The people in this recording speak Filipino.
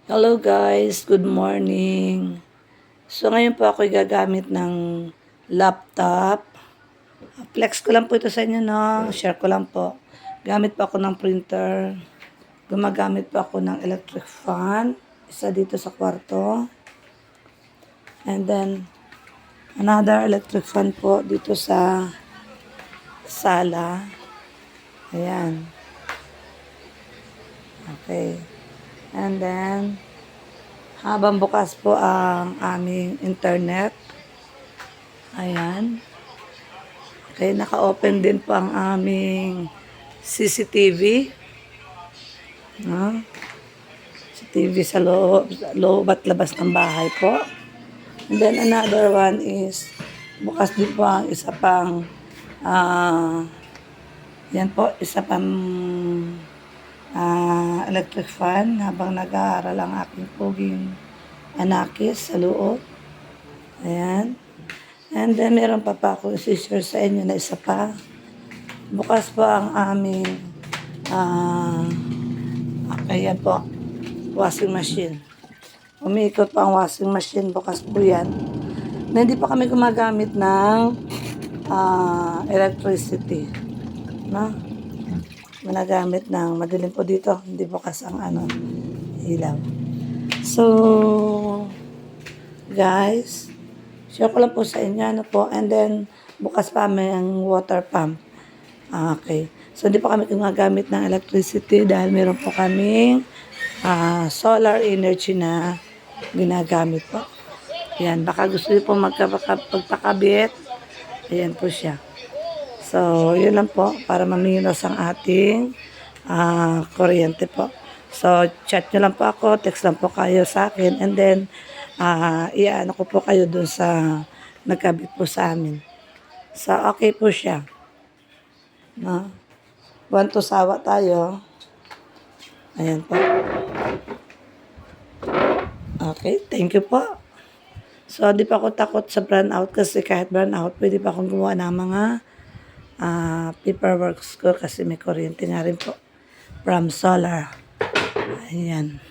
Hello guys, good morning. So ngayon po ako gagamit ng laptop. Flex ko lang po ito sa inyo, no? Share ko lang po. Gamit po ako ng printer. Gumagamit po ako ng electric fan. Isa dito sa kwarto. And then, another electric fan po dito sa sala. Ayan. Okay. And then, habang bukas po ang aming internet. Ayan. Okay, naka-open din po ang aming CCTV. No? CCTV sa loob at labas ng bahay po. And then another one is, bukas din po ang isa pang, yan po, isa pang electric fan habang nag-aaral ang aking puging anakis sa loob. Ayan. And then, meron pa ako i-share sa inyo na isa pa. Bukas po ang aming ayan po, washing machine. Umiikot po ang washing machine. Bukas po yan. Na hindi pa kami gumagamit ng electricity. No? Managamit ng madilim po dito. Hindi bukas ang ilaw. So, guys, share ko lang po sa inyo po. And then, bukas pa may ang water pump. Okay. So, hindi pa kami gumagamit ng electricity dahil meron po kaming solar energy na ginagamit po. Ayan. Baka gusto niyo po magpakabit. Ayan po siya. So, yun lang po para maminos ang ating kuryente po. So, chat nyo lang po ako, text lang po kayo sa akin, and then, iano ko po kayo dun sa nagkabit po sa amin. So, okay po siya. No? Buwan to sawa tayo. Ayan po. Okay, thank you po. So, di pa ako takot sa brownout kasi kahit brownout, pwede pa akong gumawa ng mga paperworks ko kasi may kuryente nga rin po from solar. Ayan.